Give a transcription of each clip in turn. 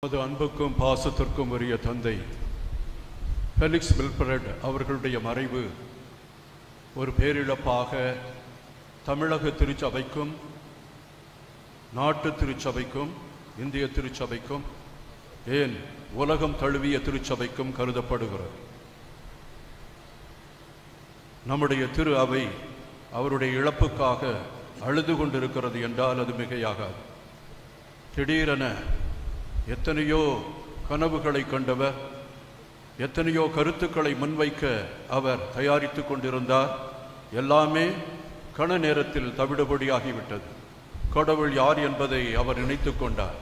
நமது அன்புக்கும் பாசத்திற்கும் உரிய தந்தை ஃபெலிக்ஸ் வில்பரட் அவர்களுடைய மறைவு ஒரு பேரிழப்பாக தமிழக திருச்சபைக்கும் நாட்டு திருச்சபைக்கும் இந்திய திருச்சபைக்கும் ஏன் உலகம் தழுவிய திருச்சபைக்கும் கருதப்படுகிறது. நம்முடைய திரு அவை அவருடைய இழப்புக்காக அழுது கொண்டிருக்கிறது என்றால் அது மிகையாகாது. திடீரென எத்தனையோ கனவுகளை கண்டவர், எத்தனையோ கருத்துக்களை முன்வைக்க அவர் தயாரித்து கொண்டிருந்தார். எல்லாமே கண நேரத்தில் தவிடுபடியாகிவிட்டது. கடவுள் யார் என்பதை அவர் நினைத்து கொண்டார்.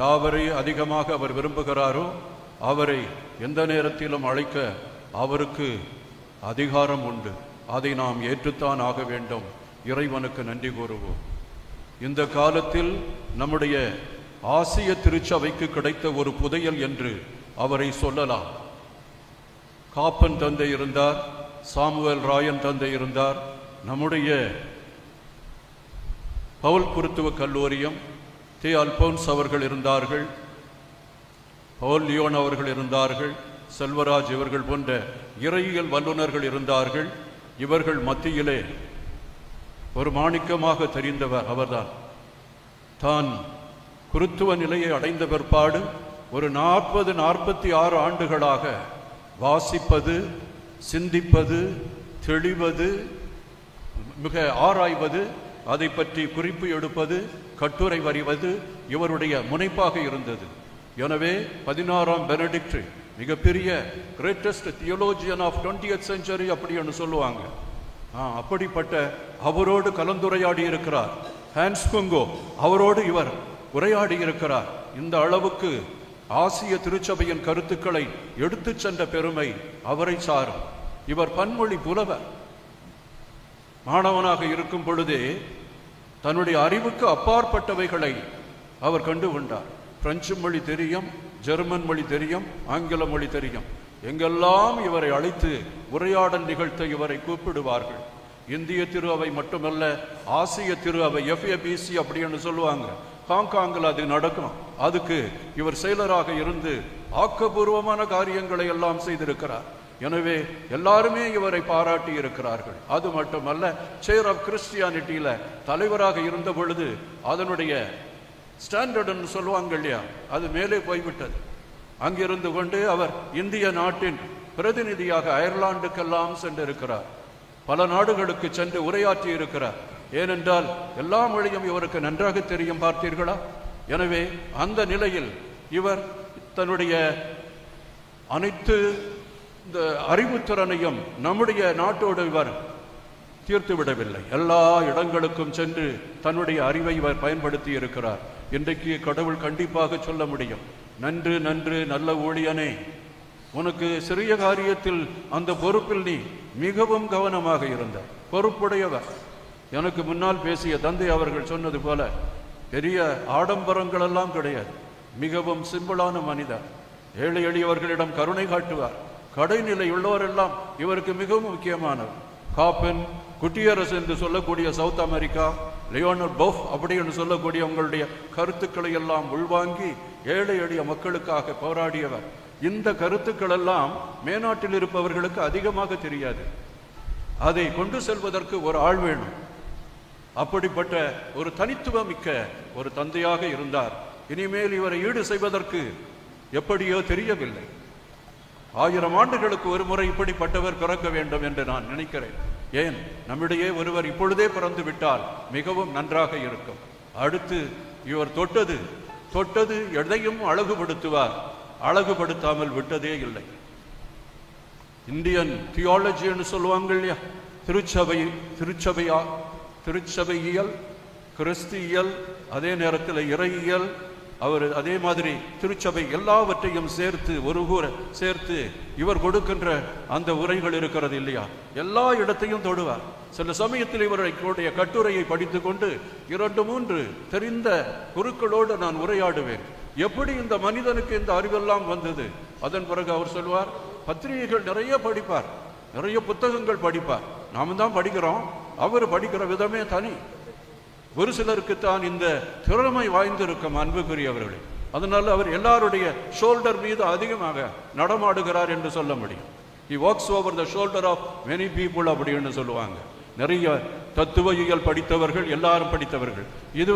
யாவரை அதிகமாக அவர் விரும்புகிறாரோ அவரை எந்த நேரத்திலும் அழைக்க அவருக்கு அதிகாரம் உண்டு. அதை நாம் ஏற்றுத்தான் ஆக வேண்டும். இறைவனுக்கு நன்றி கூறுவோம். இந்த காலத்தில் நம்முடைய ஆசிய திருச்சபைக்கு கிடைத்த ஒரு புதையல் என்று அவரை சொல்லலாம். காப்பன் தந்தை இருந்தார், சாமுவேல் ராயன் தந்தை இருந்தார், நம்முடைய பவுல் குருத்துவ கல்லூரியம் தே அல்போன்ஸ் அவர்கள் இருந்தார்கள், பவுல் லியோன் அவர்கள் இருந்தார்கள், செல்வராஜ் இவர்கள் போன்ற இறையியல் வல்லுநர்கள் இருந்தார்கள். இவர்கள் மத்தியிலே ஒரு மாணிக்கமாக தெரிந்தவர் அவர்தான். தான் குருத்துவ நிலையை அடைந்த பிற்பாடு ஒரு 40-46 ஆண்டுகளாக வாசிப்பது, சிந்திப்பது, தெளிவது, மிக ஆராய்வது, அதை பற்றி குறிப்பு எடுப்பது, கட்டுரை வரைவது இவருடைய முனைப்பாக இருந்தது. எனவே 16ஆம் பெனடிக்ட் மிகப்பெரிய கிரேட்டஸ்ட் தியோலோஜியன் ஆஃப் 20th century அப்படின்னு சொல்லுவாங்க. அப்படிப்பட்ட அவரோடு கலந்துரையாடி இருக்கிறார். ஹான்ஸ் குங்கோ அவரோடு இவர் உரையாடி இருக்கிறார். இந்த அளவுக்கு ஆசிய திருச்சபையின் கருத்துக்களை எடுத்து சென்ற பெருமை அவரை சாரும். இவர் பன்மொழி புலவர். மாணவனாக இருக்கும் பொழுதே தன்னுடைய அறிவுக்கு அப்பாற்பட்டவைகளை அவர் கண்டு கொண்டார். பிரெஞ்சு மொழி தெரியும், ஜெர்மன் மொழி தெரியும், ஆங்கில மொழி தெரியும். எங்கெல்லாம் இவரை அழைத்து உரையாடல் நிகழ்த்த இவரை கூப்பிடுவார்கள். இந்திய திரு அவை மட்டுமல்ல, ஆசிய திரு அவை FABC அப்படின்னு சொல்லுவாங்க. ஹாங்காங்கில் அது நடக்கும். அதுக்கு இவர் செயலராக இருந்து ஆக்கப்பூர்வமான காரியங்களை எல்லாம் செய்திருக்கிறார். எனவே எல்லாருமே இவரை பாராட்டி இருக்கிறார்கள். அது மட்டுமல்ல, சேர் ஆஃப் கிறிஸ்டியானிட்டியில தலைவராக இருந்த பொழுது அதனுடைய ஸ்டாண்டர்ட்னு சொல்லுவாங்க இல்லையா, அது மேலே போய்விட்டது. அங்கிருந்து கொண்டு அவர் இந்திய நாட்டின் பிரதிநிதியாக அயர்லாந்துக்கெல்லாம் சென்றிருக்கிறார். பல நாடுகளுக்கு சென்று உரையாற்றி இருக்கிறார். ஏனென்றால் எல்லா மொழியும் இவருக்கு நன்றாக தெரியும், பார்த்தீர்களா? எனவே அந்த நிலையில் இவர் தன்னுடைய அனைத்து இந்த அறிவுத்திறனையும் நம்முடைய நாட்டோடு இவர் தீர்த்து விடவில்லை. எல்லா இடங்களுக்கும் சென்று தன்னுடைய அறிவை இவர் பயன்படுத்தி இருக்கிறார். இன்றைக்கு கடவுள் கண்டிப்பாக சொல்ல முடியும், நன்று நன்று நல்ல ஊழியனே, உனக்கு சிறிய காரியத்தில் அந்த பொறுப்பில் நீ மிகவும் கவனமாக இருந்த பொறுப்புடையவர். எனக்கு முன்னால் பேசிய தந்தை அவர்கள் சொன்னது போல பெரிய ஆடம்பரங்கள் எல்லாம் கிடையாது. மிகவும் சிம்பிளான மனிதர். ஏழை எளியவர்களிடம் கருணை காட்டுவார். கடைநிலை உள்ளவரெல்லாம் இவருக்கு மிகவும் முக்கியமானவர். காப்பன், குட்டியரசு என்று சொல்லக்கூடிய சவுத் அமெரிக்கா, லியோனல் போஃப் அப்படின்னு சொல்லக்கூடிய உங்களுடைய கருத்துக்களை எல்லாம் உள்வாங்கி ஏழை எளிய மக்களுக்காக போராடியவர். இந்த கருத்துக்கள் எல்லாம் மேநாட்டில் இருப்பவர்களுக்கு அதிகமாக தெரியாது. அதை கொண்டு செல்வதற்கு ஒரு ஆள் வேணும். அப்படிப்பட்ட ஒரு தனித்துவம் மிக்க ஒரு தந்தையாக இருந்தார். இனிமேல் இவரை ஈடு செய்வதற்கு எப்படியோ தெரியவில்லை. 1000 ஆண்டுகளுக்கு ஒரு முறை இப்படிப்பட்டவர் பிறக்க வேண்டும் என்று நான் நினைக்கிறேன். ஏன், நம்மிடையே ஒருவர் இப்பொழுதே பிறந்து விட்டால் மிகவும் நன்றாக இருக்கும். அடுத்து இவர் தொட்டது எதையும் அழகுபடுத்துவார். அழகுபடுத்தாமல் விட்டதே இல்லை. இந்தியன் தியாலஜின்னு சொல்லுவாங்க இல்லையா, திருச்சபையியல், கிறிஸ்தியல், அதே நேரத்தில் இறையியல், அவர் அதே மாதிரி திருச்சபை எல்லாவற்றையும் சேர்த்து ஒரு சேர்த்து இவர் கொடுக்கின்ற அந்த உரைகள் இருக்கிறது இல்லையா, எல்லா இடத்தையும் தொடுவார். சில சமயத்தில் இவருடைய கட்டுரையை படித்து கொண்டு 2-3 தெரிந்த குருக்களோடு நான் உரையாடுவேன். எப்படி இந்த மனிதனுக்கு இந்த அறிவெல்லாம் வந்தது? அதன் பிறகு அவர் சொல்வார், பத்திரிகைகள் நிறைய படிப்பார், நிறைய புத்தகங்கள் படிப்பார். நாம தான் படிக்கிறோம், அவர் படிக்கிற விதமே தனி. ஒரு சிலருக்கு தான் இந்த திறமை வாய்ந்திருக்கும். அன்புக்குரியவர்களே, அதனால அவர் எல்லாருடைய ஷோல்டர் மீது அதிகமாக நடமாடுகிறார் என்று சொல்ல முடியும். He walks over the shoulder of many people அப்படின்னு சொல்லுவாங்க. நிறைய தத்துவயியல் படித்தவர்கள், எல்லாரும் படித்தவர்கள். இது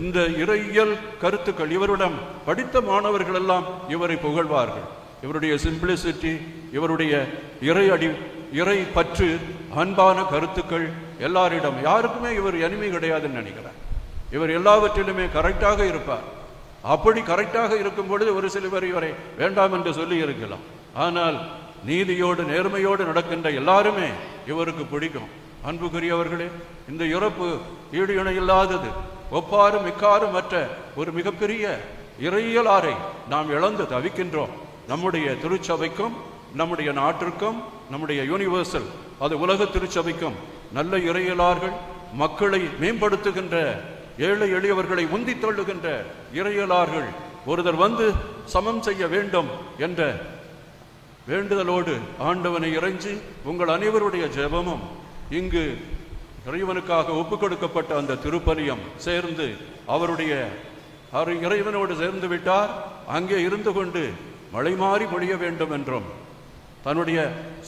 இந்த இறையியல் கருத்துக்கள், இவரிடம் படித்த மாணவர்கள் எல்லாம் இவரை புகழ்வார்கள். இவருடைய சிம்பிளிசிட்டி, இவருடைய இறை பற்று, அன்பான கருத்துக்கள் எல்லாரிடம், யாருக்குமே இவர் எனிமி கிடையாதுன்னு நினைக்கிறார். இவர் எல்லாவற்றிலுமே கரெக்டாக இருப்பார். அப்படி கரெக்டாக இருக்கும் பொழுது ஒரு சிலவர் இவரை வேண்டாம் என்று சொல்லி இருக்கலாம். ஆனால் நீதியோடு நேர்மையோடு நடக்கின்ற எல்லாருமே இவருக்கு பிடிக்கும். அன்புக்குரியவர்களே, இந்த இறப்பு ஈடு இணை இல்லாதது, ஒப்பாரும் மிக்காரும் மற்ற ஒரு மிகப்பெரிய இறையியலாரை நாம் இழந்து தவிக்கின்றோம். நம்முடைய திருச்சபைக்கும், நம்முடைய நாட்டிற்கும், நம்முடைய யூனிவர்சல், அது உலக திருச்சபைக்கும் நல்ல இறையியலார்கள், மக்களை மேம்படுத்துகின்ற, ஏழை எளியவர்களை உந்தி தள்ளுகின்ற இறையியலார்கள் ஒருவர் சமம் செய்ய வேண்டும் என்ற வேண்டுதலோடு ஆண்டவனை இறைஞ்சி, உங்கள் அனைவருடைய ஜெபமும் இங்கு இறைவனுக்காக ஒப்புக் கொடுக்கப்பட்ட அந்த திருப்பலியும் சேர்ந்து அவருடைய இறைவனோடு சேர்ந்து விட்டார். அங்கே இருந்து கொண்டு மழை மாறி பொழிய வேண்டும் என்றும், தன்னுடைய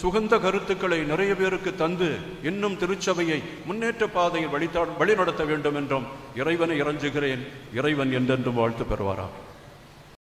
சுகந்த கருத்துக்களை நிறைய பேருக்கு தந்து இன்னும் திருச்சபையை முன்னேற்ற பாதையில் வழிநடத்த வேண்டும் என்றும் இறைவனை இறைஞ்சுகிறேன். இறைவன் என்றென்றும் வாழ்த்து பெறுவாராம்.